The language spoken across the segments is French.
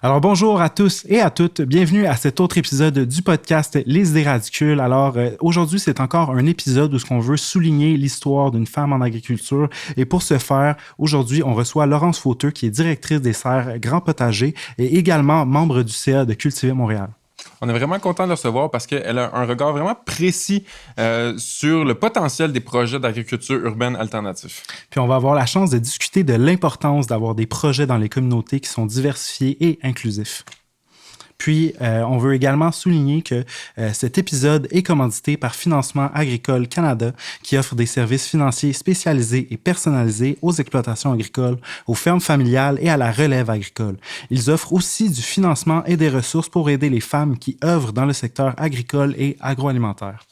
Alors bonjour à tous et à toutes, bienvenue à cet autre épisode du podcast Les idées ridicules. Alors aujourd'hui c'est encore un épisode où on veut souligner l'histoire d'une femme en agriculture et pour ce faire, aujourd'hui on reçoit Laurence Fauteux qui est directrice des serres Grand Potager et également membre du CA de Cultiver Montréal. On est vraiment content de le recevoir parce qu'elle a un regard vraiment précis sur le potentiel des projets d'agriculture urbaine alternatifs. Puis on va avoir la chance de discuter de l'importance d'avoir des projets dans les communautés qui sont diversifiés et inclusifs. Puis, on veut également souligner que cet épisode est commandité par Financement Agricole Canada, qui offre des services financiers spécialisés et personnalisés aux exploitations agricoles, aux fermes familiales et à la relève agricole. Ils offrent aussi du financement et des ressources pour aider les femmes qui œuvrent dans le secteur agricole et agroalimentaire.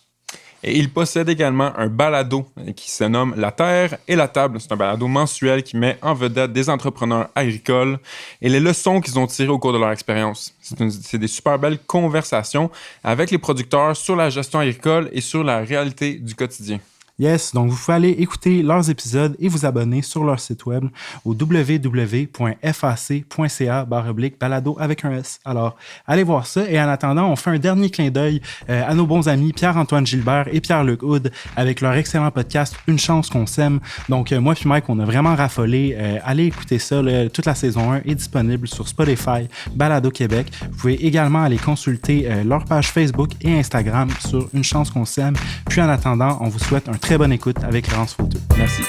Et il possède également un balado qui se nomme La Terre et la Table. C'est un balado mensuel qui met en vedette des entrepreneurs agricoles et les leçons qu'ils ont tirées au cours de leur expérience. C'est des super belles conversations avec les producteurs sur la gestion agricole et sur la réalité du quotidien. Yes, donc vous pouvez aller écouter leurs épisodes et vous abonner sur leur site web au www.fac.ca/balado avec un S. Alors, allez voir ça. Et en attendant, on fait un dernier clin d'œil à nos bons amis Pierre-Antoine Gilbert et Pierre-Luc Houd avec leur excellent podcast Une chance qu'on s'aime. Donc, moi puis Mike, on a vraiment raffolé. Allez écouter ça. Toute la saison 1 est disponible sur Spotify, Balado Québec. Vous pouvez également aller consulter leur page Facebook et Instagram sur Une chance qu'on s'aime. Puis en attendant, on vous souhaite un très bonne écoute avec Laurence Fauteux. Merci.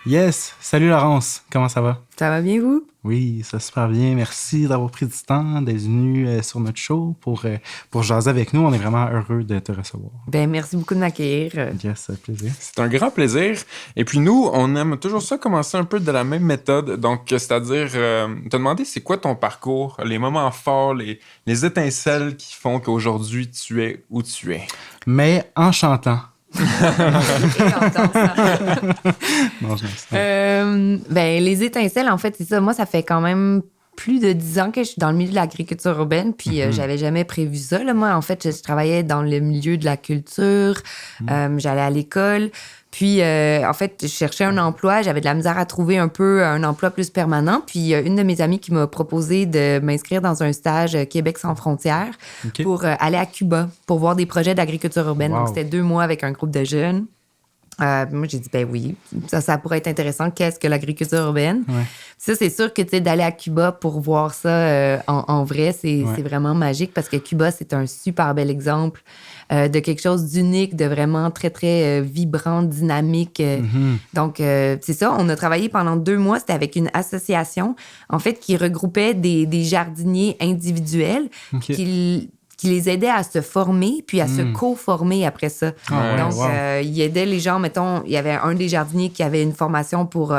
Yes! Salut Laurence, comment ça va? Ça va bien, vous? Oui, ça va super bien. Merci d'avoir pris du temps, d'être venu sur notre show pour jaser avec nous. On est vraiment heureux de te recevoir. Ben merci beaucoup de m'accueillir. Yes, ça fait plaisir. C'est un grand plaisir. Et puis nous, on aime toujours ça commencer un peu de la même méthode. Donc, c'est-à-dire, te demander c'est quoi ton parcours, les moments forts, les étincelles qui font qu'aujourd'hui tu es où tu es. Mais en chantant. Non, ben les étincelles, en fait, c'est ça. Moi, ça fait quand même plus de 10 ans que je suis dans le milieu de l'agriculture urbaine, puis j'avais jamais prévu ça. Là. Moi, en fait, je travaillais dans le milieu de la culture, j'allais à l'école, puis en fait, je cherchais un emploi, j'avais de la misère à trouver un peu un emploi plus permanent, puis une de mes amies qui m'a proposé de m'inscrire dans un stage Québec sans frontières pour aller à Cuba, pour voir des projets d'agriculture urbaine. Wow. Donc, c'était 2 mois avec un groupe de jeunes. Moi, j'ai dit, ben oui, ça pourrait être intéressant. Qu'est-ce que l'agriculture urbaine? Ouais. Ça, c'est sûr que d'aller à Cuba pour voir ça en vrai, c'est vraiment magique parce que Cuba, c'est un super bel exemple de quelque chose d'unique, de vraiment très, très vibrant, dynamique. Donc, c'est ça. On a travaillé pendant 2 mois. C'était avec une association, en fait, qui regroupait des jardiniers individuels qui les aidait à se former puis à se co-former après ça. Donc, il aidait les gens, mettons, il y avait un des jardiniers qui avait une formation pour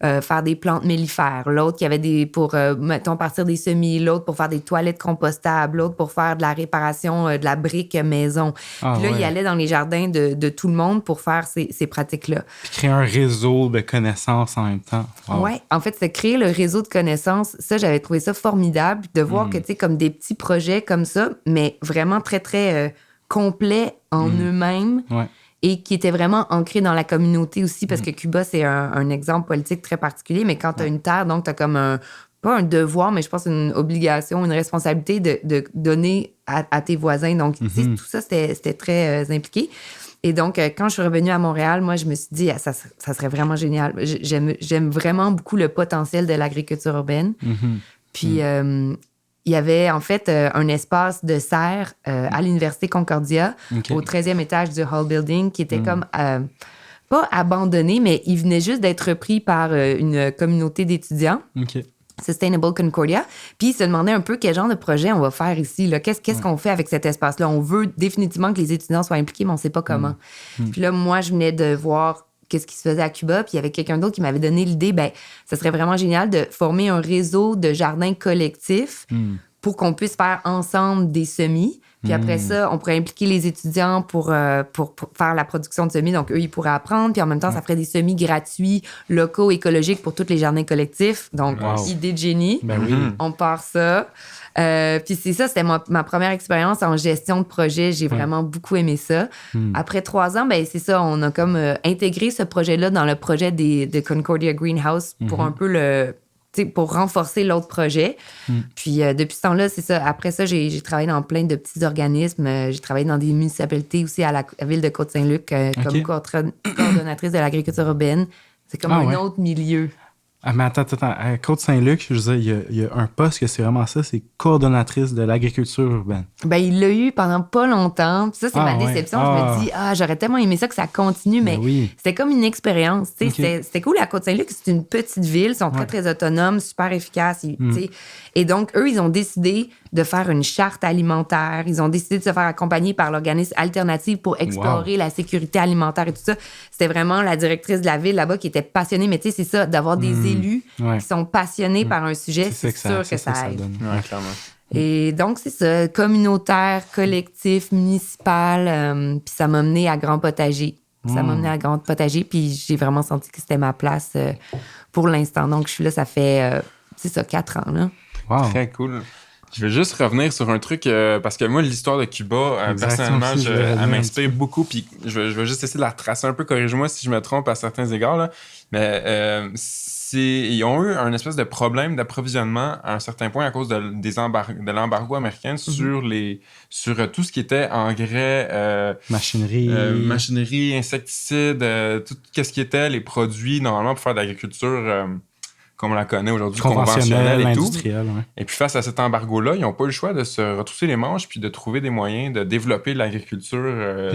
faire des plantes mellifères, l'autre qui avait pour, mettons, partir des semis, l'autre pour faire des toilettes compostables, l'autre pour faire de la réparation de la brique maison. Puis là, il allait dans les jardins de tout le monde pour faire ces pratiques-là. Puis créer un réseau de connaissances en même temps. Wow. Oui, en fait, c'est créer le réseau de connaissances. Ça, j'avais trouvé ça formidable de voir que, tu sais, comme des petits projets comme ça, mais vraiment très, très complets en eux-mêmes et qui étaient vraiment ancrés dans la communauté aussi, parce que Cuba, c'est un exemple politique très particulier, mais quand tu as une terre, donc tu as comme pas un devoir, mais je pense une obligation, une responsabilité de donner à tes voisins. Donc, tu sais, tout ça, c'était très impliqué. Et donc, quand je suis revenue à Montréal, moi, je me suis dit, ça serait vraiment génial. J'aime vraiment beaucoup le potentiel de l'agriculture urbaine. Puis, il y avait en fait un espace de serre à l'Université Concordia, au 13e étage du Hall Building, qui était comme pas abandonné, mais il venait juste d'être repris par une communauté d'étudiants. Sustainable Concordia. Puis ils se demandaient un peu quel genre de projet on va faire ici. Là. Qu'est-ce qu'on fait avec cet espace-là? On veut définitivement que les étudiants soient impliqués, mais on ne sait pas comment. Puis là, moi, je venais de voir qu'est-ce qui se faisait à Cuba, puis il y avait quelqu'un d'autre qui m'avait donné l'idée, ça serait vraiment génial de former un réseau de jardins collectifs pour qu'on puisse faire ensemble des semis, Puis après ça, on pourrait impliquer les étudiants pour faire la production de semis. Donc, eux, ils pourraient apprendre. Puis en même temps, ça ferait des semis gratuits, locaux, écologiques pour tous les jardins collectifs. Donc, idée de génie. Ben oui. On part ça. Puis c'est ça, c'était ma première expérience en gestion de projet. J'ai vraiment beaucoup aimé ça. Après 3 ans, ben c'est ça, on a comme intégré ce projet-là dans le projet de Concordia Greenhouse pour un peu pour renforcer l'autre projet. Puis depuis ce temps-là, c'est ça. Après ça, j'ai travaillé dans plein de petits organismes. J'ai travaillé dans des municipalités aussi à la ville de Côte-Saint-Luc comme coordonnatrice de l'agriculture urbaine. C'est comme un autre milieu. Ah, mais attends. À Côte-Saint-Luc, je veux dire, il y a un poste que c'est vraiment ça, c'est coordonnatrice de l'agriculture urbaine. Ben, il l'a eu pendant pas longtemps. Puis ça, c'est ma déception. Je me dis, j'aurais tellement aimé ça que ça continue, mais c'était comme une expérience. C'était cool à Côte-Saint-Luc. C'est une petite ville. Ils sont très, très autonomes, super efficaces. Et donc, eux, ils ont décidé de faire une charte alimentaire. Ils ont décidé de se faire accompagner par l'organisme Alternative pour explorer la sécurité alimentaire et tout ça. C'était vraiment la directrice de la ville là-bas qui était passionnée. Mais tu sais, c'est ça, d'avoir des élus qui sont passionnés par un sujet, c'est sûr que ça aide. Clairement. Et donc, c'est ça, communautaire, collectif, municipal. Puis ça m'a mené à Grand Potager. Puis j'ai vraiment senti que c'était ma place pour l'instant. Donc, je suis là, ça fait, 4 ans. Là. Wow. Très cool. Je vais juste revenir sur un truc, parce que moi, l'histoire de Cuba, personnellement, elle m'inspire beaucoup. Puis je vais juste essayer de la retracer un peu, corrige-moi si je me trompe à certains égards. Là. Mais ils ont eu un espèce de problème d'approvisionnement à un certain point à cause de l'embargo américain sur tout ce qui était engrais, machinerie, insecticides, tout ce qui était les produits normalement pour faire de l'agriculture comme on la connaît aujourd'hui, conventionnelle et tout. Et puis face à cet embargo-là, ils n'ont pas eu le choix de se retrousser les manches puis de trouver des moyens de développer l'agriculture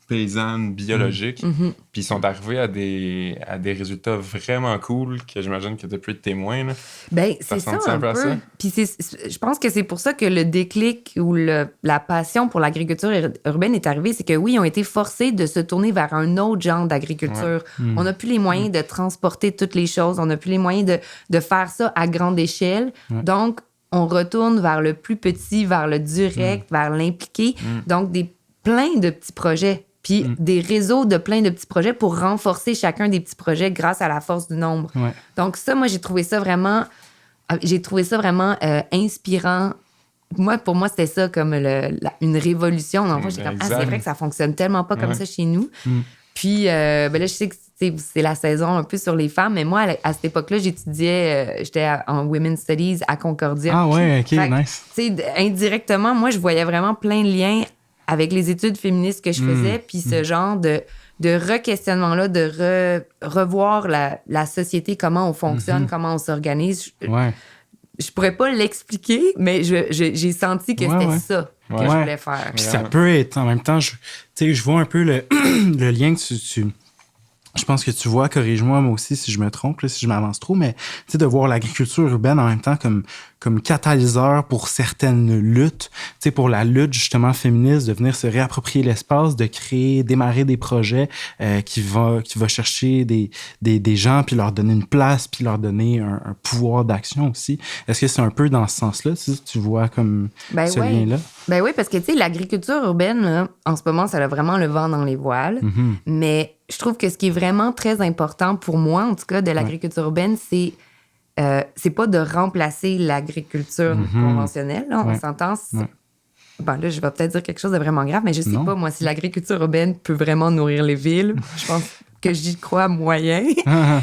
paysanne, biologique. Puis ils sont arrivés à des résultats vraiment cool que j'imagine que tu as pu être témoin. Là. Ben, c'est ça un peu. Puis je pense que c'est pour ça que le déclic ou la passion pour l'agriculture urbaine est arrivée. C'est que oui, ils ont été forcés de se tourner vers un autre genre d'agriculture. On n'a plus les moyens de transporter toutes les choses. On n'a plus les moyens de faire ça à grande échelle. Donc, on retourne vers le plus petit, vers le direct, vers l'impliqué. Donc, plein de petits projets. Puis des réseaux de plein de petits projets pour renforcer chacun des petits projets grâce à la force du nombre. Donc ça, moi, j'ai trouvé ça vraiment inspirant. Pour moi, c'était ça comme une révolution. En fait, j'étais comme, c'est vrai que ça fonctionne tellement pas comme ça chez nous. Puis là, je sais que c'est la saison un peu sur les femmes, mais moi, à cette époque-là, j'étais en Women's Studies à Concordia. Ah ouais, OK, nice. Indirectement, moi, je voyais vraiment plein de liens avec les études féministes que je faisais, puis ce genre de re-questionnement-là, de revoir la société, comment on fonctionne, comment on s'organise. Je pourrais pas l'expliquer, mais j'ai senti que c'était ça que je voulais faire. Puis ça peut être, en même temps, je vois un peu le lien que tu je pense que tu vois, corrige-moi moi aussi si je me trompe, là, si je m'avance trop, mais de voir l'agriculture urbaine en même temps comme catalyseur pour certaines luttes, pour la lutte justement féministe, de venir se réapproprier l'espace, de démarrer des projets qui va chercher des gens, puis leur donner une place, puis leur donner un pouvoir d'action aussi. Est-ce que c'est un peu dans ce sens-là, tu vois comme ce lien-là? Ben oui, parce que l'agriculture urbaine, là, en ce moment, ça a vraiment le vent dans les voiles, mais je trouve que ce qui est vraiment très important pour moi, en tout cas, de l'agriculture urbaine, c'est pas de remplacer l'agriculture conventionnelle. Là, on s'entend. Bon, là, je vais peut-être dire quelque chose de vraiment grave, mais je sais pas, moi, si l'agriculture urbaine peut vraiment nourrir les villes. Je pense que j'y crois moyen.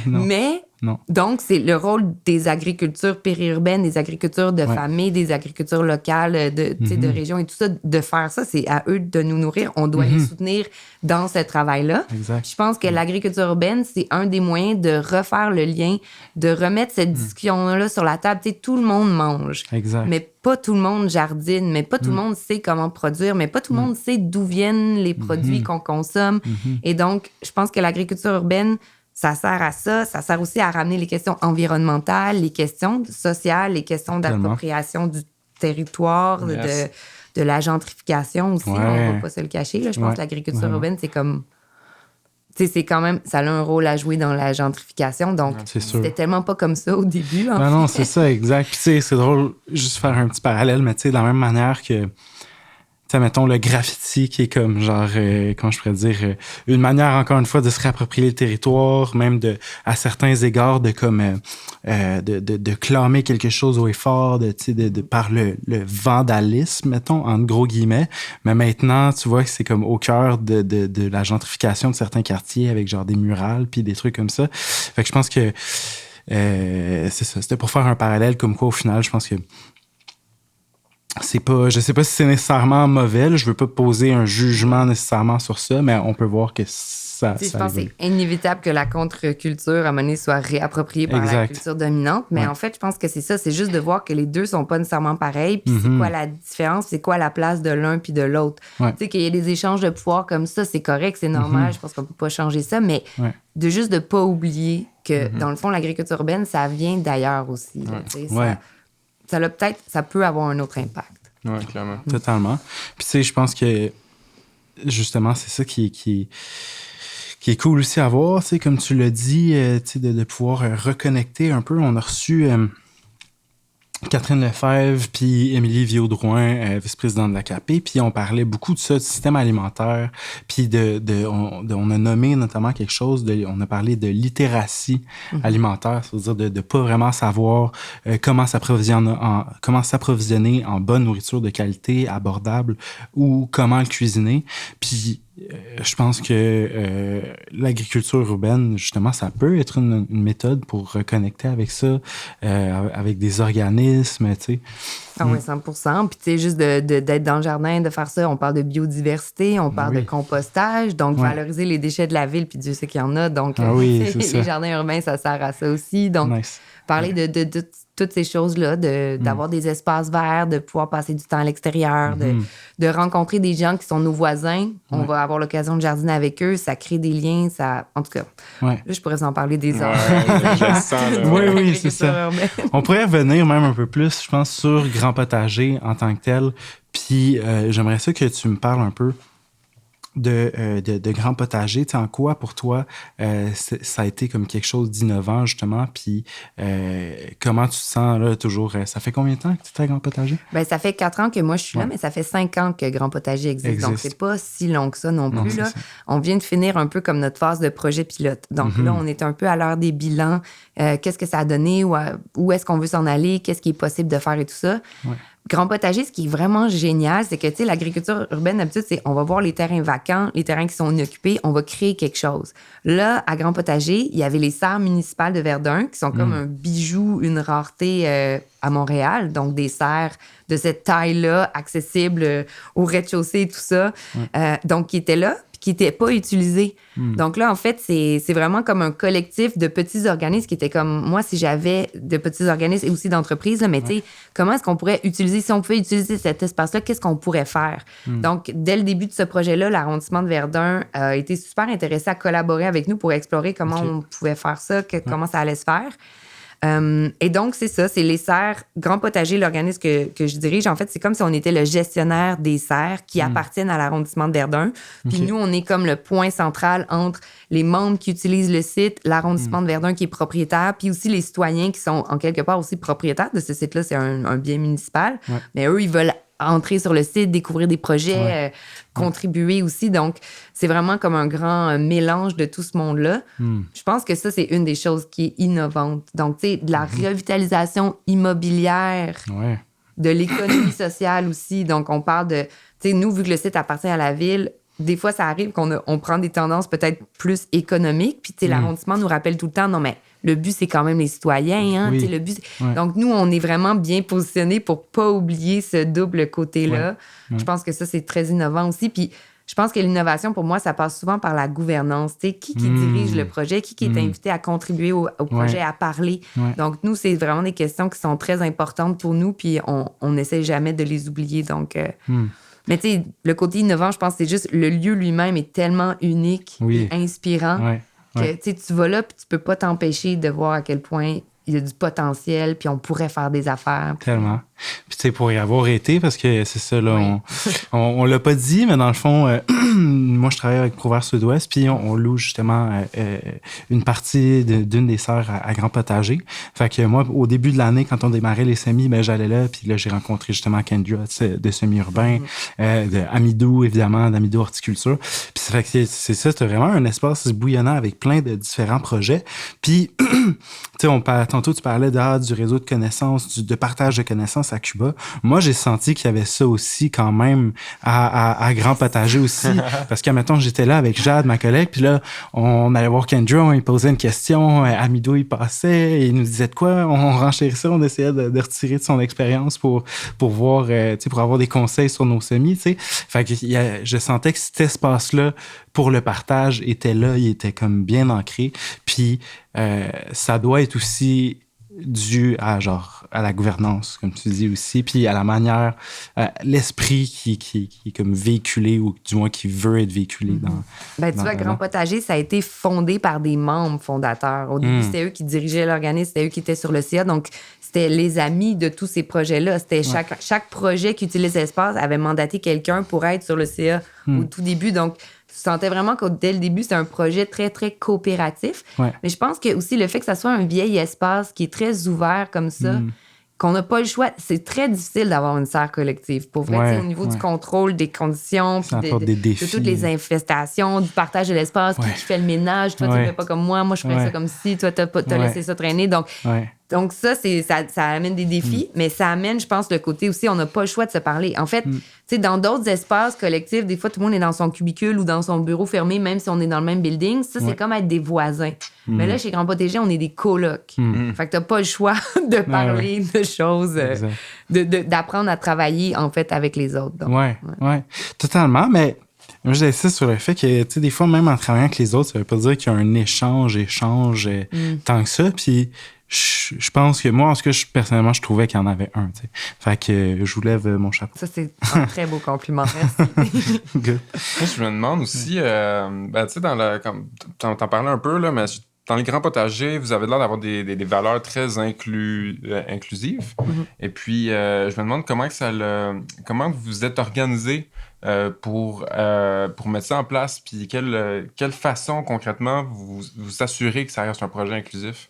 Mais, donc, c'est le rôle des agricultures périurbaines, des agricultures de famille, des agricultures locales, de régions et tout ça, de faire ça. C'est à eux de nous nourrir. On doit les soutenir dans ce travail-là. Exact. Je pense que l'agriculture urbaine, c'est un des moyens de refaire le lien, de remettre cette discussion-là sur la table. Tout le monde mange. Exact. Mais pas tout le monde jardine, mais pas tout le monde sait comment produire, mais pas tout le monde sait d'où viennent les produits qu'on consomme. Et donc, je pense que l'agriculture urbaine, ça sert à ça. Ça sert aussi à ramener les questions environnementales, les questions sociales, les questions d'appropriation du territoire, de la gentrification aussi. On ne va pas se le cacher. Là. Je pense que l'agriculture urbaine, c'est comme... c'est quand même... Ça a un rôle à jouer dans la gentrification. Donc, c'était tellement pas comme ça au début. Non, c'est ça, exact. Puis c'est drôle, juste faire un petit parallèle, mais de la même manière que... sais, mettons, le graffiti qui est comme, genre, comment je pourrais dire, une manière, encore une fois, de se réapproprier le territoire, même à certains égards, de comme, de clamer quelque chose haut et fort, par le vandalisme, mettons, en gros guillemets. Mais maintenant, tu vois que c'est comme au cœur de la gentrification de certains quartiers avec, genre, des murales puis des trucs comme ça. Fait que je pense que c'est ça. C'était pour faire un parallèle comme quoi, au final, je pense que c'est pas, je sais pas si c'est nécessairement mauvais. Là, je veux pas poser un jugement nécessairement sur ça, mais on peut voir que ça je pense que c'est inévitable que la contre-culture, à un moment donné, soit réappropriée par la culture dominante. Mais en fait, je pense que c'est ça. C'est juste de voir que les deux sont pas nécessairement pareils. Puis c'est quoi la différence? C'est quoi la place de l'un puis de l'autre? Tu sais, qu'il y ait des échanges de pouvoir comme ça, c'est correct, c'est normal. Je pense qu'on peut pas changer ça. Mais de juste de pas oublier que, dans le fond, l'agriculture urbaine, ça vient d'ailleurs aussi. Là, ça peut avoir un autre impact. Oui, clairement. Totalement. Puis tu sais, je pense que justement, c'est ça qui est cool aussi à voir, tu sais, comme tu l'as dit, tu sais, de pouvoir reconnecter un peu. On a reçu Catherine Lefebvre puis Émilie Viaud-Drouin, vice-présidente de l'AKP, puis on parlait beaucoup de ça, du système alimentaire, puis on a nommé notamment quelque chose, on a parlé de littératie alimentaire, c'est-à-dire de pas vraiment savoir comment s'approvisionner en bonne nourriture de qualité, abordable, ou comment le cuisiner. Puis je pense que l'agriculture urbaine, justement, ça peut être une méthode pour reconnecter avec ça, avec des organismes, tu sais. Ah oui, 100%. Puis, tu sais, juste d'être dans le jardin, de faire ça, on parle de biodiversité, on parle de compostage, donc valoriser les déchets de la ville, puis Dieu sait qu'il y en a. Donc, les jardins urbains, ça sert à ça aussi. Donc, parler de toutes ces choses-là, d'avoir des espaces verts, de pouvoir passer du temps à l'extérieur, de rencontrer des gens qui sont nos voisins. On va avoir l'occasion de jardiner avec eux. Ça crée des liens. En tout cas, là, je pourrais en parler des heures. Oui, c'est ça. On pourrait revenir même un peu plus, je pense, sur Grand Potager en tant que tel. Puis j'aimerais ça que tu me parles un peu de Grand Potager. Tu sais, en quoi, pour toi, ça a été comme quelque chose d'innovant, justement, puis comment tu te sens, là, toujours... ça fait combien de temps que tu es à Grand Potager? Bien, ça fait 4 ans que moi, je suis là, mais ça fait 5 ans que Grand Potager existe. Donc, c'est pas si long que ça non plus. Là. On vient de finir un peu comme notre phase de projet pilote. Donc, là, on est un peu à l'heure des bilans. Qu'est-ce que ça a donné? Où est-ce qu'on veut s'en aller? Qu'est-ce qui est possible de faire et tout ça? Grand Potager, ce qui est vraiment génial, c'est que, tu sais, l'agriculture urbaine, d'habitude, c'est on va voir les terrains vacants, les terrains qui sont inoccupés, on va créer quelque chose. Là, à Grand Potager, il y avait les serres municipales de Verdun, qui sont comme un bijou, une rareté à Montréal. Donc, des serres de cette taille-là, accessibles au rez-de-chaussée et tout ça. Donc, qui étaient là, qui n'étaient pas utilisés. Donc là, en fait, c'est vraiment comme un collectif de petits organismes qui étaient comme... Moi, si j'avais de petits organismes et aussi d'entreprises, là, mais tu sais, comment est-ce qu'on pourrait utiliser... Si on pouvait utiliser cet espace-là, qu'est-ce qu'on pourrait faire? Donc, dès le début de ce projet-là, l'arrondissement de Verdun a été super intéressé à collaborer avec nous pour explorer comment on pouvait faire ça, comment ça allait se faire. Et donc, c'est ça, c'est les serres Grand Potager, l'organisme que je dirige. En fait, c'est comme si on était le gestionnaire des serres qui appartiennent à l'arrondissement de Verdun. Puis nous, on est comme le point central entre les membres qui utilisent le site, l'arrondissement de Verdun qui est propriétaire, puis aussi les citoyens qui sont en quelque part aussi propriétaires de ce site-là. C'est un bien municipal. Mais eux, ils veulent entrer sur le site, découvrir des projets, contribuer aussi. Donc, c'est vraiment comme un grand mélange de tout ce monde-là. Je pense que ça, c'est une des choses qui est innovante. Donc, tu sais, de la revitalisation immobilière, de l'économie sociale aussi. Donc, on parle de... Tu sais, nous, vu que le site appartient à la ville, des fois, ça arrive qu'on prend des tendances peut-être plus économiques. Puis, tu sais, l'arrondissement nous rappelle tout le temps, non, mais le but, c'est quand même les citoyens. Hein? Le but, donc, nous, on est vraiment bien positionnés pour pas oublier ce double côté-là. Je pense que ça, c'est très innovant aussi. Puis, je pense que l'innovation, pour moi, ça passe souvent par la gouvernance. Tu sais, qui dirige le projet, qui est invité à contribuer au projet, à parler. Donc, nous, c'est vraiment des questions qui sont très importantes pour nous, puis on n'essaie jamais de les oublier. Donc... Mais tu sais, le côté innovant, je pense que c'est juste le lieu lui-même est tellement unique et inspirant que tu vas là puis tu peux pas t'empêcher de voir à quel point il y a du potentiel puis on pourrait faire des affaires. Tellement. Puis, tu sais, pour y avoir été, parce que c'est ça, là, on l'a pas dit, mais dans le fond, moi, je travaille avec Provert Sud-Ouest, puis on loue justement une partie d'une des serres à Grand Potager. Fait que moi, au début de l'année, quand on démarrait les semis, ben j'allais là, puis là, j'ai rencontré justement Kendra de Semi-Urbain, de Amidou, évidemment, d'Amidou Horticulture. Puis ça fait que c'est ça, c'était vraiment un espace bouillonnant avec plein de différents projets. Puis, tu sais, tantôt, tu parlais du réseau de connaissances, de partage de connaissances à Cuba. Moi, j'ai senti qu'il y avait ça aussi quand même à Grand Potager aussi. Parce que, mettons, j'étais là avec Jade, ma collègue, puis là, on allait voir Kendra, on lui posait une question, Amidou, il passait, et il nous disait de quoi, on renchérissait, on essayait de retirer de son expérience pour voir, tu sais, pour avoir des conseils sur nos semis, tu sais. Fait que je sentais que cet espace-là, pour le partage, était là, il était comme bien ancré. Puis, ça doit être aussi dû à la gouvernance, comme tu dis aussi, puis à la manière, l'esprit qui est comme véhiculé, ou du moins qui veut être véhiculé dans... Ben, tu vois, Grand Potager, ça a été fondé par des membres fondateurs. Au début, c'était eux qui dirigeaient l'organisme, c'était eux qui étaient sur le CA, donc c'était les amis de tous ces projets-là. C'était chaque projet qui utilise l'espace avait mandaté quelqu'un pour être sur le CA au tout début, donc tu sentais vraiment que dès le début, c'était un projet très, très coopératif. Ouais. Mais je pense que aussi le fait que ça soit un vieil espace qui est très ouvert comme ça, qu'on n'a pas le choix, c'est très difficile d'avoir une serre collective. Pour vrai, au niveau du contrôle des conditions, puis de toutes les infestations, du partage de l'espace, qui fait le ménage. Toi, tu ne fais pas comme moi je ferais ça comme si, toi, tu as laissé ça traîner. Donc ça, ça amène des défis, mais ça amène, je pense, le côté aussi, on n'a pas le choix de se parler. En fait, tu sais, dans d'autres espaces collectifs, des fois, tout le monde est dans son cubicule ou dans son bureau fermé, même si on est dans le même building. Ça, c'est comme être des voisins. Mais là, chez Grand Potager, on est des colocs. Fait que t'as pas le choix de parler de choses, d'apprendre à travailler, en fait, avec les autres. Donc, totalement, mais... Moi, j'insiste sur le fait que, tu sais, des fois, même en travaillant avec les autres, ça veut pas dire qu'il y a un échange tant que ça. Puis, je pense que moi, en tout cas, personnellement, je trouvais qu'il y en avait un, tu sais. Fait que je vous lève mon chapeau. Ça, c'est un très beau compliment. Merci. Good. Moi, je me demande aussi, tu sais, comme t'en parlais un peu, là, mais dans les grands potagers, vous avez l'air d'avoir des valeurs très inclusives. Et puis, je me demande comment vous vous êtes organisé pour mettre ça en place, puis quelle façon, concrètement, vous assurez que ça reste un projet inclusif?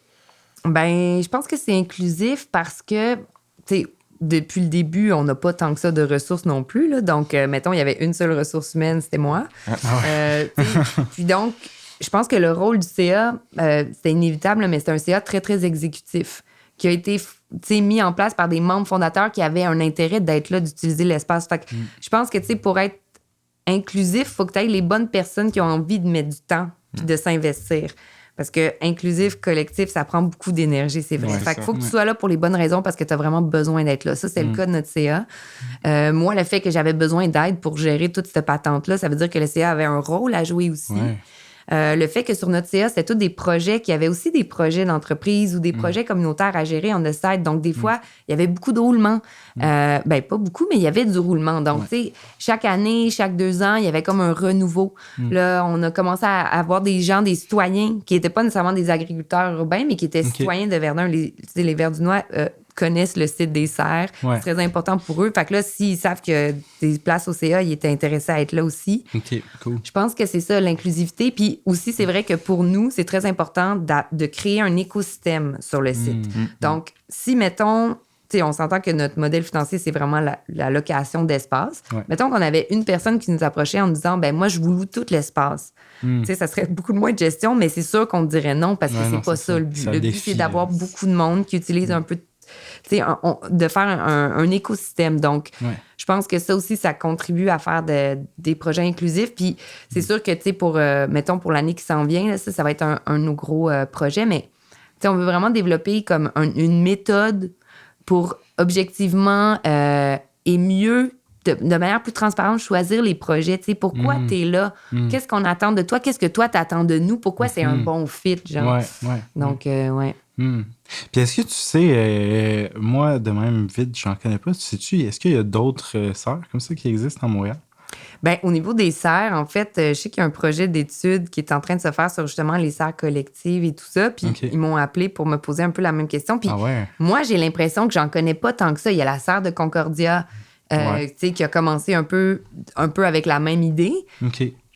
Ben, je pense que c'est inclusif parce que, tu sais, depuis le début, on n'a pas tant que ça de ressources non plus. Là. Donc, mettons, il y avait une seule ressource humaine, c'était moi. Puis donc, je pense que le rôle du CA, c'était inévitable, mais c'est un CA très, très exécutif qui a été mis en place par des membres fondateurs qui avaient un intérêt d'être là, d'utiliser l'espace. Fait que je pense que, tu sais, pour être inclusif, il faut que tu aies les bonnes personnes qui ont envie de mettre du temps puis de s'investir. Parce que inclusif, collectif, ça prend beaucoup d'énergie, c'est vrai. Fait qu'il faut que tu sois là pour les bonnes raisons parce que tu as vraiment besoin d'être là. Ça, c'est le cas de notre CA. Moi, le fait que j'avais besoin d'aide pour gérer toute cette patente-là, ça veut dire que le CA avait un rôle à jouer aussi. Le fait que sur notre CA, c'était tous des projets, qu'il y avait aussi des projets d'entreprise ou des projets communautaires à gérer on the side. Donc, des fois, il y avait beaucoup de roulement. Ben, pas beaucoup, mais il y avait du roulement. Donc, tu sais, chaque année, chaque 2 ans, il y avait comme un renouveau. Là, on a commencé à avoir des gens, des citoyens qui n'étaient pas nécessairement des agriculteurs urbains, mais qui étaient citoyens de Verdun. Les Verdunois connaissent le site des serres. C'est très important pour eux. Fait que là, s'ils savent que des places au CA, ils étaient intéressés à être là aussi. OK, cool. Je pense que c'est ça, l'inclusivité. Puis aussi, c'est vrai que pour nous, c'est très important de créer un écosystème sur le site. Donc, si, mettons, tu sais, on s'entend que notre modèle financier, c'est vraiment la location d'espace. Mettons qu'on avait une personne qui nous approchait en nous disant, ben moi, je vous loue tout l'espace. Tu sais, ça serait beaucoup moins de gestion, mais c'est sûr qu'on dirait non parce que c'est pas ça le but. Le but, c'est d'avoir beaucoup de monde qui utilise un peu de faire un écosystème. Donc, je pense que ça aussi, ça contribue à faire des projets inclusifs. Puis, c'est sûr que, tu sais, mettons, pour l'année qui s'en vient, là, ça va être un de nos gros projets, mais, tu sais, on veut vraiment développer comme une méthode pour objectivement et mieux, de manière plus transparente, choisir les projets. Tu sais, pourquoi tu es là? Qu'est-ce qu'on attend de toi? Qu'est-ce que toi, t'attends de nous? Pourquoi c'est un bon fit, genre? Donc, Puis est-ce que tu sais, moi, de même vite, j'en connais pas, tu sais-tu, est-ce qu'il y a d'autres sœurs comme ça qui existent à Montréal? Bien, au niveau des serres, en fait, je sais qu'il y a un projet d'étude qui est en train de se faire sur justement les serres collectives et tout ça. Puis ils m'ont appelé pour me poser un peu la même question. Puis moi, j'ai l'impression que j'en connais pas tant que ça. Il y a la serre de Concordia, tu sais, qui a commencé un peu avec la même idée.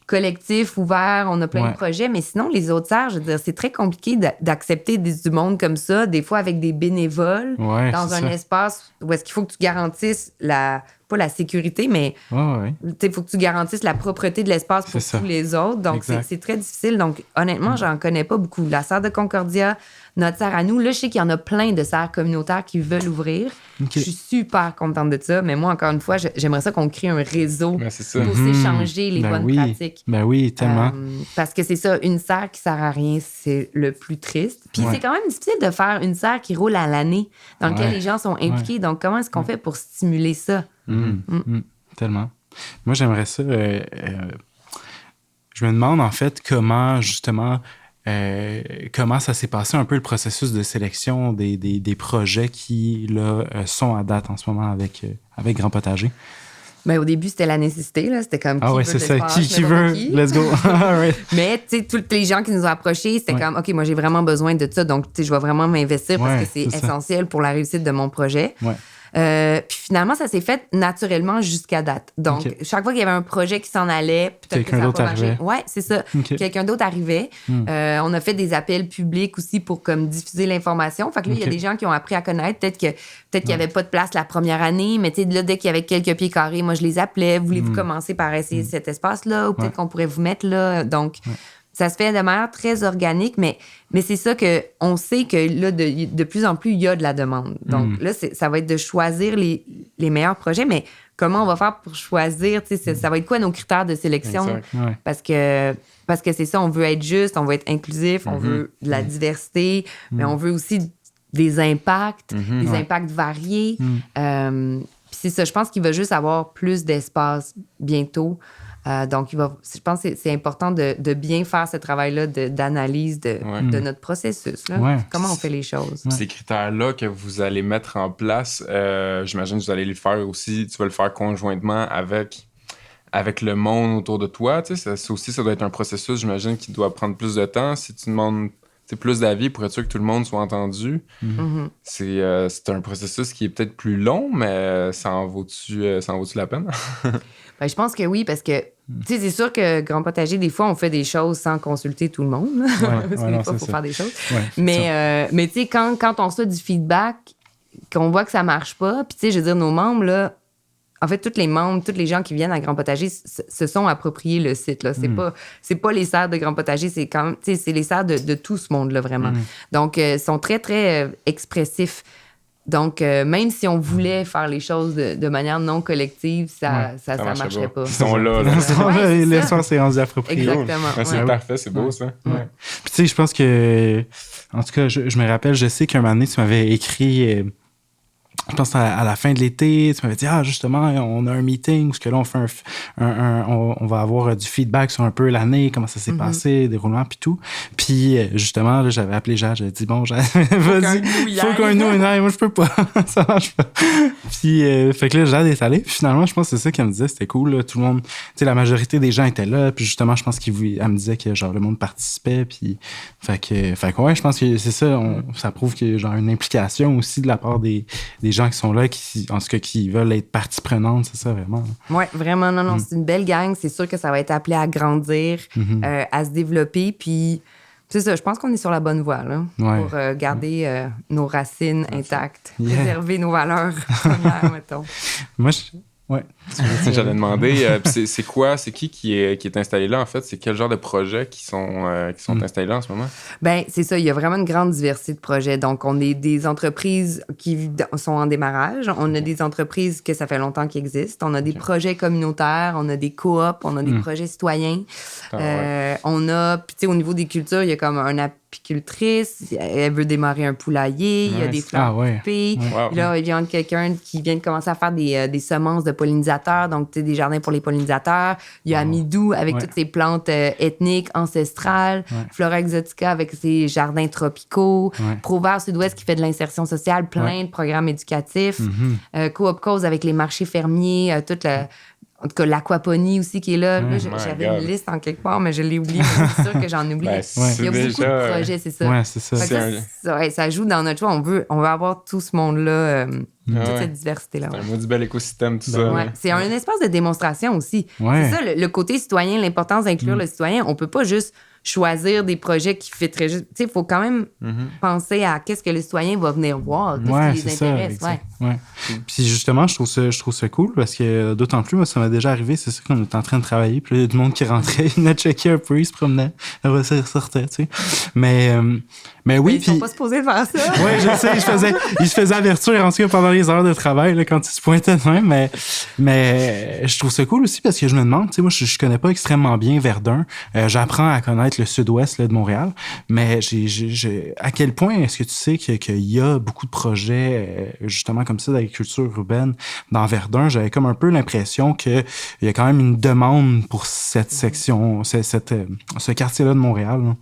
Collectif, ouvert, on a plein de projets, mais sinon, les autres serres, je veux dire, c'est très compliqué d'accepter du monde comme ça, des fois avec des bénévoles, dans un espace où est-ce qu'il faut que tu garantisses pas la sécurité, mais il faut que tu garantisses la propreté de l'espace pour tous les autres. Donc, c'est très difficile. Donc, honnêtement, j'en connais pas beaucoup. La serre de Concordia, notre serre à nous, là, je sais qu'il y en a plein de serres communautaires qui veulent ouvrir. Je suis super contente de ça, mais moi, encore une fois, j'aimerais ça qu'on crée un réseau pour s'échanger les bonnes pratiques. Ben oui, tellement. Parce que c'est ça, une serre qui sert à rien, c'est le plus triste. Puis c'est quand même difficile de faire une serre qui roule à l'année, dans laquelle les gens sont impliqués. Donc, comment est-ce qu'on fait pour stimuler ça? Tellement. Moi, j'aimerais ça. Je me demande, en fait, comment, justement, comment ça s'est passé un peu le processus de sélection des projets qui, là, sont à date en ce moment avec Grand Potager. Ben, au début, c'était la nécessité. Là. C'était comme qui veut c'est ça. Qui veut? Let's go. Mais tu sais, tous les gens qui nous ont approchés, c'était comme, OK, moi, j'ai vraiment besoin de ça. Donc, tu sais, je vais vraiment m'investir parce que c'est essentiel pour la réussite de mon projet. Puis finalement, ça s'est fait naturellement jusqu'à date. Donc, chaque fois qu'il y avait un projet qui s'en allait, peut-être que ça n'a pas marché. Oui, c'est ça. Quelqu'un d'autre arrivait. On a fait des appels publics aussi pour comme diffuser l'information. Fait que là, il y a des gens qui ont appris à connaître. Peut-être qu'il n'y avait pas de place la première année, mais tu sais, là, dès qu'il y avait quelques pieds carrés, moi, je les appelais. Voulez-vous commencer par essayer cet espace-là? Ou peut-être qu'on pourrait vous mettre là. Donc, ça se fait de manière très organique, mais c'est ça qu'on sait que là, de plus en plus, il y a de la demande. Donc là, ça va être de choisir les meilleurs projets, mais comment on va faire pour choisir? Ça va être quoi nos critères de sélection? Parce que c'est ça, on veut être juste, on veut être inclusif, on veut de la diversité, mais on veut aussi des impacts, des impacts variés. Puis c'est ça, je pense qu'il va juste avoir plus d'espace bientôt. Donc, je pense que c'est important de bien faire ce travail-là d'analyse de notre processus. Là. Comment on fait les choses. Ces critères-là que vous allez mettre en place, j'imagine que vous allez les faire aussi, tu vas le faire conjointement avec le monde autour de toi. Ça doit être un processus, j'imagine, qui doit prendre plus de temps. Si tu demandes plus d'avis pour être sûr que tout le monde soit entendu, c'est un processus qui est peut-être plus long, mais ça en vaut-tu la peine? Ben, je pense que oui, parce que c'est sûr que Grand Potager, des fois, on fait des choses sans consulter tout le monde. Parce que des fois, il faut faire des choses. Mais tu sais, quand on reçoit du feedback, qu'on voit que ça marche pas, puis tu sais, je veux dire, nos membres, là, en fait, tous les membres, tous les gens qui viennent à Grand Potager se sont appropriés le site. Là. C'est pas les serres de Grand Potager, c'est quand même, c'est les serres de tout ce monde-là, vraiment. Donc, ils sont très, très expressifs. Donc, même si on voulait faire les choses de manière non collective, ça marcherait pas. Ils sont là. L'espace s'est rendu approprié. Exactement. C'est parfait, c'est beau, ça. Puis, tu sais, je pense que... En tout cas, je me rappelle, je sais qu'un moment donné, tu m'avais écrit... je pense à la fin de l'été, tu m'avais dit, justement, on a un meeting où on fait on va avoir du feedback sur un peu l'année, comment ça s'est passé, déroulement, puis tout. Puis, justement, là, j'avais appelé Jade, j'avais dit, bon, Jade, vas-y, faut qu'on nous aille. Moi, je peux pas, ça marche pas. Puis, fait que là, Jade est allée. Puis finalement, je pense que c'est ça qu'elle me disait, c'était cool, là, tout le monde, tu sais, la majorité des gens étaient là. Puis justement, je pense qu'elle me disait que, genre, le monde participait. Puis, fait que ouais, je pense que c'est ça, ça prouve qu'il y a, genre, une implication aussi de la part des gens qui sont là, en tout cas, qui veulent être partie prenante, c'est ça, vraiment. Oui, vraiment, non, c'est une belle gang. C'est sûr que ça va être appelé à grandir, à se développer. Puis, c'est ça, je pense qu'on est sur la bonne voie, là, pour garder nos racines intactes, préserver nos valeurs premières, mettons. Moi, j'allais demander, c'est qui est installé là, en fait? C'est quel genre de projets qui sont installés là en ce moment? Bien, c'est ça. Il y a vraiment une grande diversité de projets. Donc, on est des entreprises qui sont en démarrage. On a des entreprises que ça fait longtemps qu'ils existent. On a des projets communautaires. On a des coops. On a des projets citoyens. On a... Puis, tu sais, au niveau des cultures, il y a comme un apicultrice, elle veut démarrer un poulailler, il y a des fleurs coupées. Là, il y a quelqu'un qui vient de commencer à faire des semences de pollinisateurs, donc des jardins pour les pollinisateurs. Il y a Amidou avec toutes ses plantes ethniques, ancestrales. Flora Exotica avec ses jardins tropicaux. Provert Sud-Ouest qui fait de l'insertion sociale, plein de programmes éducatifs. Coop Cause avec les marchés fermiers, En tout cas, l'aquaponie aussi qui est là. Là, j'avais une liste en quelque part, mais je l'ai oublié. C'est sûr que j'en oublie. Il y a beaucoup de projets, c'est ça. Ouais, c'est ça. Ça joue dans notre choix. On veut avoir tout ce monde-là, toute cette diversité-là. C'est un maudit bel écosystème, tout ça. Ouais. C'est un espace de démonstration aussi. C'est ça, le côté citoyen, l'importance d'inclure le citoyen. On peut pas juste choisir des projets qui fitteraient juste. Tu sais, il faut quand même penser à qu'est-ce que le citoyen va venir voir, qu'est-ce qui les intéresse. Puis justement, je trouve ça cool parce que d'autant plus, moi, ça m'est déjà arrivé, c'est ça qu'on était en train de travailler, puis il y a du monde qui rentrait, il venait checker un peu, il se promenait, après ça, il ressortait, tu sais. Mais oui, ils sont pas supposés faire ça. Oui, je sais, il se faisait avertir en tout cas pendant les heures de travail là, quand il se pointait de même, mais je trouve ça cool aussi parce que je me demande, tu sais, moi je connais pas extrêmement bien Verdun, j'apprends à connaître le sud-ouest là, de Montréal, mais à quel point est-ce que tu sais qu'il y a beaucoup de projets justement comme ça d'agriculture urbaine dans Verdun? J'avais comme un peu l'impression qu'il y a quand même une demande pour cette section, ce quartier-là de Montréal. Là.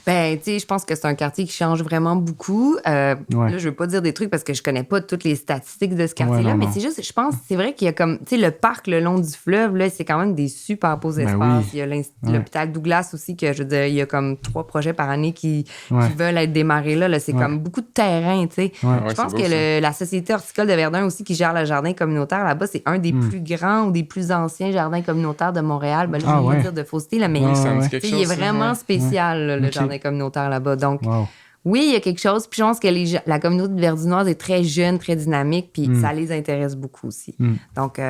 Ben, tu sais, je pense que c'est un quartier qui change vraiment beaucoup. Là, je veux pas dire des trucs parce que je connais pas toutes les statistiques de ce quartier-là, mais c'est juste, je pense, c'est vrai qu'il y a comme, tu sais, le parc le long du fleuve, là, c'est quand même des super beaux espaces. Il y a l'hôpital Douglas aussi, que je veux dire, il y a comme 3 projets par année qui veulent être démarrés là. C'est comme beaucoup de terrain, tu sais. Je pense que la Société horticole de Verdun aussi, qui gère le jardin communautaire là-bas, c'est un des plus grands ou des plus anciens jardins communautaires de Montréal. Ben, là, je vais pas dire de fausseté, là, mais il est vraiment spécial, là, le jardin communautaire là-bas. Donc, oui, il y a quelque chose. Puis je pense que la communauté verdinoise est très jeune, très dynamique, puis ça les intéresse beaucoup aussi. Donc,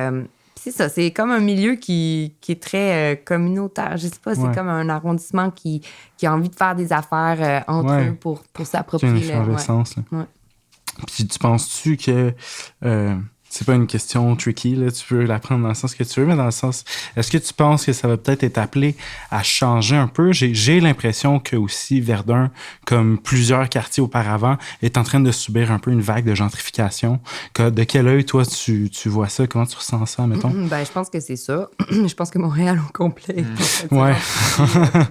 c'est ça. C'est comme un milieu qui est très communautaire. Je sais pas, c'est comme un arrondissement qui a envie de faire des affaires entre eux pour s'approprier. Qui a une effervescence. Puis tu penses-tu que... c'est pas une question tricky, là, tu peux la prendre dans le sens que tu veux, mais dans le sens, est-ce que tu penses que ça va peut-être être appelé à changer un peu? J'ai l'impression que aussi Verdun, comme plusieurs quartiers auparavant, est en train de subir un peu une vague de gentrification. De quel œil, toi, tu vois ça? Comment tu ressens ça, mettons? Ben, je pense que c'est ça. Je pense que Montréal au complet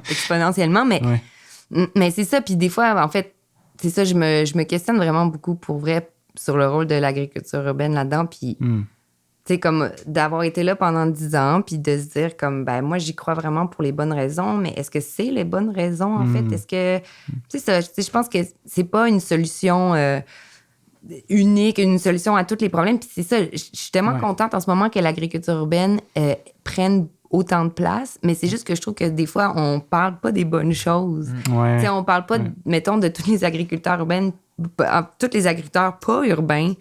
exponentiellement, mais c'est ça. Puis des fois, en fait, c'est ça, je me questionne vraiment beaucoup pour vrai sur le rôle de l'agriculture urbaine là-dedans, puis tu sais, comme d'avoir été là pendant 10 ans, puis de se dire comme, ben moi, j'y crois vraiment pour les bonnes raisons, mais est-ce que c'est les bonnes raisons, en fait? Est-ce que... Tu sais, je pense que c'est pas une solution unique, une solution à tous les problèmes, puis c'est ça, je suis tellement contente en ce moment que l'agriculture urbaine prenne autant de place, mais c'est juste que je trouve que des fois, on parle pas des bonnes choses. Tu sais, on parle pas, mettons, de tous les agriculteurs urbains, tous les agriculteurs pas urbains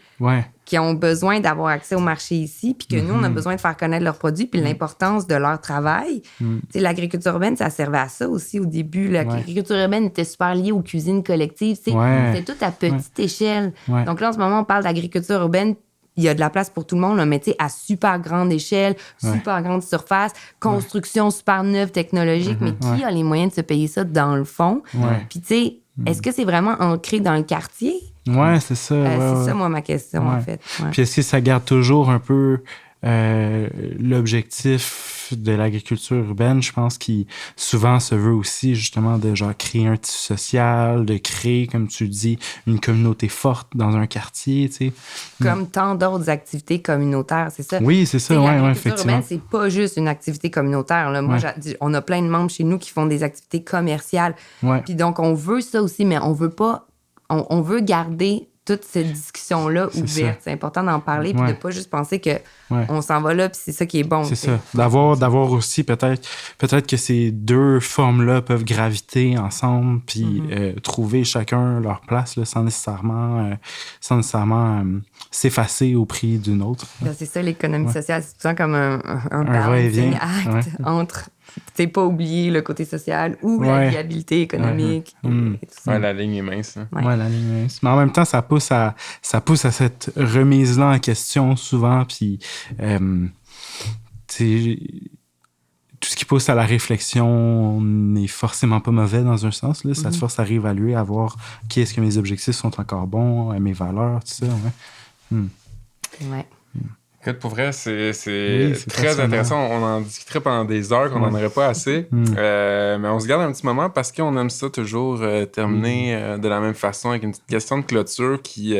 qui ont besoin d'avoir accès au marché ici, puis que nous, on a besoin de faire connaître leurs produits, puis l'importance de leur travail. Tu sais, l'agriculture urbaine, ça servait à ça aussi au début. L'agriculture urbaine était super liée aux cuisines collectives. Tu sais, c'était tout à petite échelle. Donc là, en ce moment, on parle d'agriculture urbaine. Il y a de la place pour tout le monde, là, mais tu sais, à super grande échelle, super grande surface, construction super neuve, technologique, mais qui a les moyens de se payer ça dans le fond? Puis tu sais, est-ce que c'est vraiment ancré dans le quartier? Ouais, c'est ça. C'est ça, moi, ma question, en fait. Puis est-ce que ça garde toujours un peu l'objectif de l'agriculture urbaine, je pense, qui souvent se veut aussi justement de genre créer un tissu social, de créer, comme tu dis, une communauté forte dans un quartier, tu sais. Comme tant d'autres activités communautaires, c'est ça? Oui, c'est ça, effectivement. Urbaine, c'est pas juste une activité communautaire. Là. Moi, on a plein de membres chez nous qui font des activités commerciales. Puis donc, on veut ça aussi, mais on veut pas... On veut garder toute cette discussion-là ouverte. C'est important d'en parler puis de pas juste penser que on s'en va là puis c'est ça qui est bon. C'est ça. D'avoir aussi peut-être que ces deux formes-là peuvent graviter ensemble puis trouver chacun leur place là, sans nécessairement s'effacer au prix d'une autre. Ben, c'est ça, l'économie sociale. C'est souvent comme un balancing act entre... T'sais, pas oublier le côté social ou la viabilité économique. Et tout ça. La ligne est mince. Hein. La ligne est mince. Mais en même temps, ça pousse à cette remise-là en question souvent. Puis, tout ce qui pousse à la réflexion n'est forcément pas mauvais dans un sens. Là. Ça te force à réévaluer, à voir est-ce que mes objectifs sont encore bons, mes valeurs, tout ça. Écoute, pour vrai, c'est très intéressant. On en discuterait pendant des heures, qu'on n'en aurait pas assez. Mais on se garde un petit moment parce qu'on aime ça toujours terminer de la même façon avec une petite question de clôture qui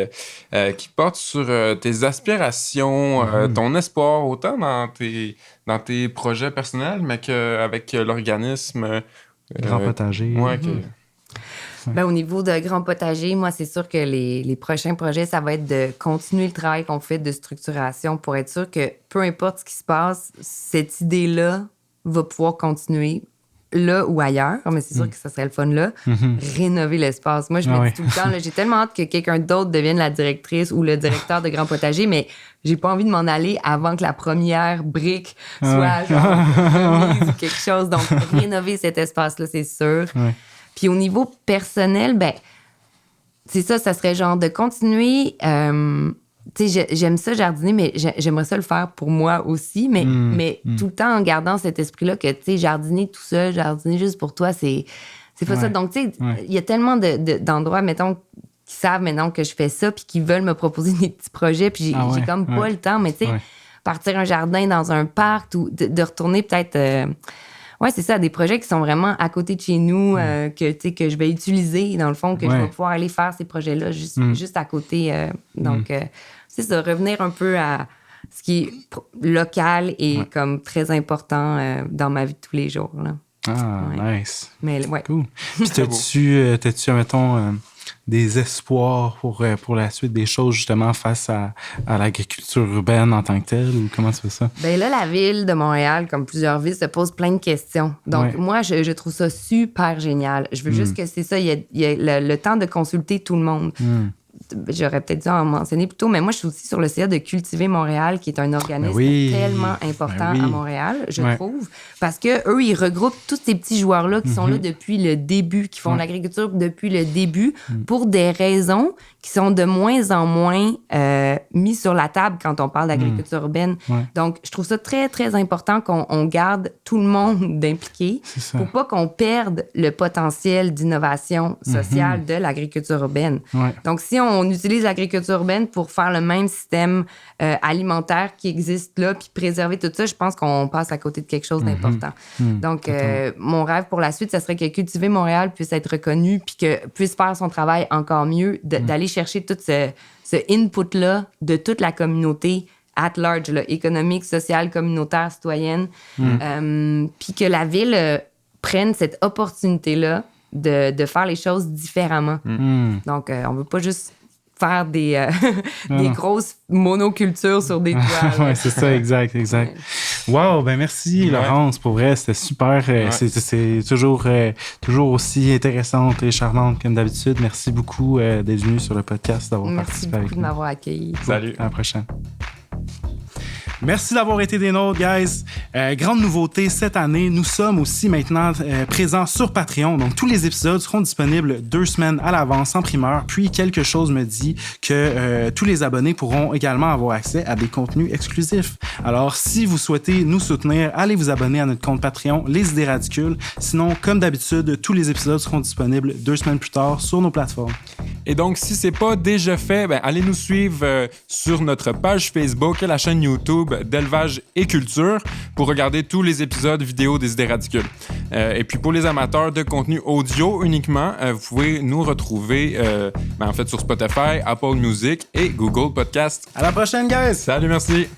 porte sur tes aspirations, ton espoir, autant dans tes projets personnels, mais qu'avec l'organisme. Grand Potager. Ouais, Ben, au niveau de Grand Potager, moi, c'est sûr que les prochains projets, ça va être de continuer le travail qu'on fait de structuration pour être sûr que peu importe ce qui se passe, cette idée-là va pouvoir continuer là ou ailleurs. Mais c'est sûr que ça serait le fun là. Rénover l'espace. Moi, je me dis tout le temps, là, j'ai tellement hâte que quelqu'un d'autre devienne la directrice ou le directeur de Grand Potager, mais j'ai pas envie de m'en aller avant que la première brique soit genre remise ou quelque chose. Donc, rénover cet espace-là, c'est sûr. Puis au niveau personnel, ben c'est ça serait genre de continuer. Tu sais, j'aime ça jardiner, mais j'aimerais ça le faire pour moi aussi, mais tout le temps en gardant cet esprit-là que, tu sais, jardiner tout seul, jardiner juste pour toi, c'est pas ça. Donc, tu sais, il y a tellement d'endroits, mettons, qui savent maintenant que je fais ça, puis qui veulent me proposer des petits projets, puis j'ai comme pas le temps, mais tu sais, partir un jardin dans un parc ou de retourner peut-être... Oui, c'est ça, des projets qui sont vraiment à côté de chez nous, que je vais utiliser, dans le fond, que je vais pouvoir aller faire ces projets-là juste à côté. Donc, c'est ça, revenir un peu à ce qui est local et comme très important dans ma vie de tous les jours. Là. Nice. Mais, ouais. Cool. Puis t'as-tu, mettons... des espoirs pour la suite, des choses justement face à l'agriculture urbaine en tant que telle, ou comment tu fais ça? Bien là, la ville de Montréal, comme plusieurs villes, se pose plein de questions. Donc, moi, je trouve ça super génial. Je veux juste que c'est ça, il y a le temps de consulter tout le monde. J'aurais peut-être dû en mentionner plus tôt, mais moi, je suis aussi sur le CA de Cultiver Montréal, qui est un organisme tellement important à Montréal, je trouve, parce qu'eux, ils regroupent tous ces petits joueurs-là qui sont là depuis le début, qui font l'agriculture depuis le début, pour des raisons qui sont de moins en moins mis sur la table quand on parle d'agriculture urbaine. Donc, je trouve ça très, très important qu'on garde tout le monde d'impliqué pour pas qu'on perde le potentiel d'innovation sociale de l'agriculture urbaine. Donc, si on utilise l'agriculture urbaine pour faire le même système alimentaire qui existe là, puis préserver tout ça, je pense qu'on passe à côté de quelque chose d'important. Donc, mon rêve pour la suite, ça serait que Cultiver Montréal puisse être reconnu puis que puisse faire son travail encore mieux, d'aller chercher tout ce input-là de toute la communauté at large, là, économique, sociale, communautaire, citoyenne, puis que la ville prenne cette opportunité-là de faire les choses différemment. Donc, on veut pas juste faire des grosses monocultures sur des toits. Oui, c'est ça, exact. Wow, ben merci Laurence, pour vrai, c'était super. C'est toujours aussi intéressante et charmante comme d'habitude. Merci beaucoup d'être venu sur le podcast, d'avoir participé avec nous. Merci beaucoup de m'avoir accueilli. Salut. À la prochaine. Merci d'avoir été des nôtres, guys. Grande nouveauté cette année, nous sommes aussi maintenant présents sur Patreon. Donc, tous les épisodes seront disponibles 2 semaines à l'avance en primeur. Puis, quelque chose me dit que tous les abonnés pourront également avoir accès à des contenus exclusifs. Alors, si vous souhaitez nous soutenir, allez vous abonner à notre compte Patreon, Les Idées Radicules. Sinon, comme d'habitude, tous les épisodes seront disponibles 2 semaines plus tard sur nos plateformes. Et donc, si c'est pas déjà fait, allez nous suivre sur notre page Facebook et la chaîne YouTube d'Élevage et Culture pour regarder tous les épisodes vidéo des Idées Radicules. Et puis, pour les amateurs de contenu audio uniquement, vous pouvez nous retrouver en fait sur Spotify, Apple Music et Google Podcast. À la prochaine, guys! Salut, merci!